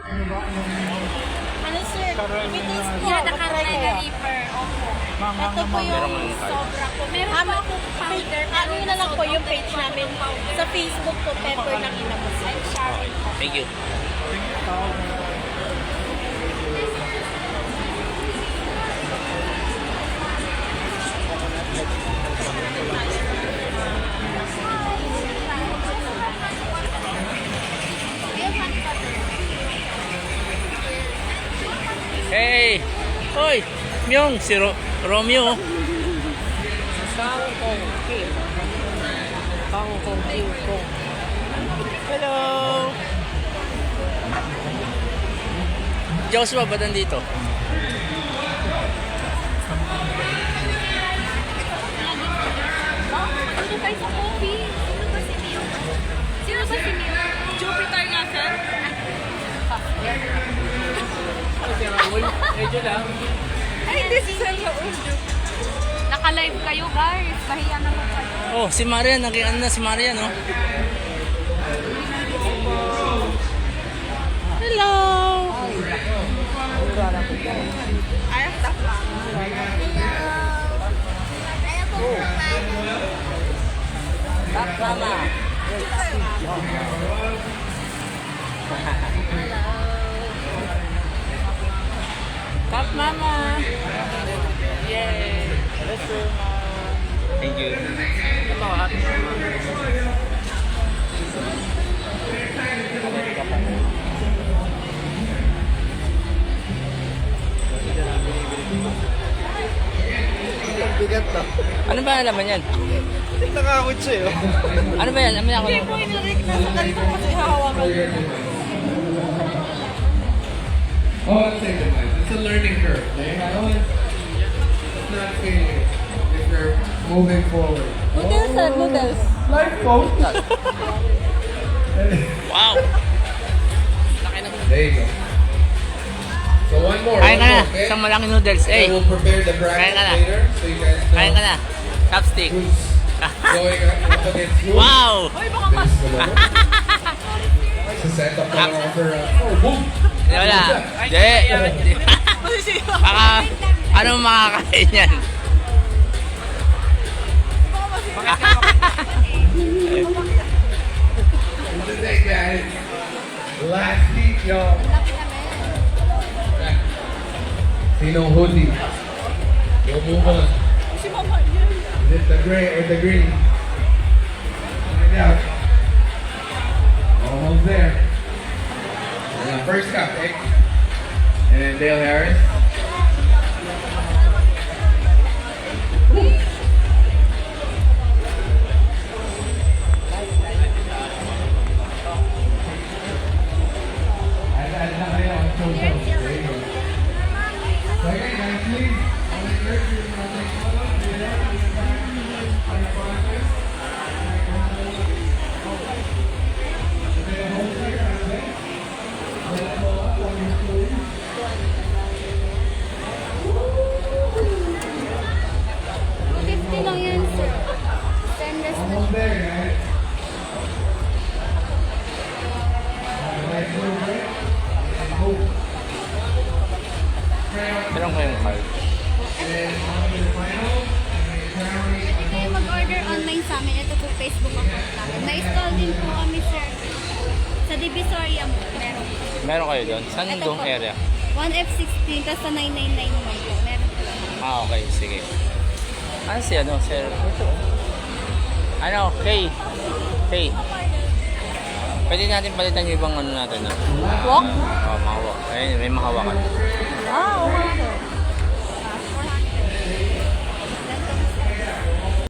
Ano sir? Itis po. Yan, naka-Mega Reaper. Opo. Ito po yung Sobra po. Meron po akong powder. ano na lang po yung page namin sa Facebook po, Pepper ng Inabos. I'm Sharon po. Thank you. Hey! Hoy! Myong! Si Romeo! Hello! Joshua ba nandito? Sino kayo sa coffee? Sino ba si Mio? Sino ba si Mio? Jupiter nga, sir? Ay, this is sa Naka-live kayo, guys. Bahiya naman kayo. Oh, si Marian. Nag-ano na si Marian, no? Hello! Ayaw, stop lang. Tap mama. Tap mama. Yay. Thank you. Ito, happy mama. Bigat to. Ano ba naman yan? Nakakot siya yun. Ano ba yan? Ano yan? Hindi po inarik na sa ganito kasi hahawakan. Oh, let's take it. It's a learning curve. Okay? It's not failure. If you're moving forward. Noodles sir, noodles. Life coach. Wow! There you go. So one more. Kain ka one na. more, okay? Isang malaking noodles. I Eh, will prepare the Kain bracket ka na. later so you guys know kain ka na. Chopstick. who's going up against who. Wow! This is the level. It's a setup na lang for oh, boom! Di wala. Di. Baka, ano makakain yan? Today, guys. Last heat, y'all. Sino hoodie? We'll move on. Is it the gray or the green? Find out. Almost there. First up, eh? And then Dale Harris. Add na kayo on social. There you go. So again, guys, please, I will encourage you to take photos. Do that. Lang yan, sir. Stainless na. Almost there, guys. Nice move, right? And move. Meron kayong card. And then on to the final. Pwede kayo mag-order online sa amin. Ito po Facebook account namin. May stall din po kami, sir. Sa Divisoria mo. Meron. Meron kayo doon? Saan Ito doong po. area? 1F16, tapos sa 999 mo po. Meron po. Ah, okay. Sige. Ano si ano, sir? Ano? Kay. Pwede natin palitan yung ibang ano natin, no? Walk? Oh, mga walk. Ayun, may mga wakan. Ah, okay.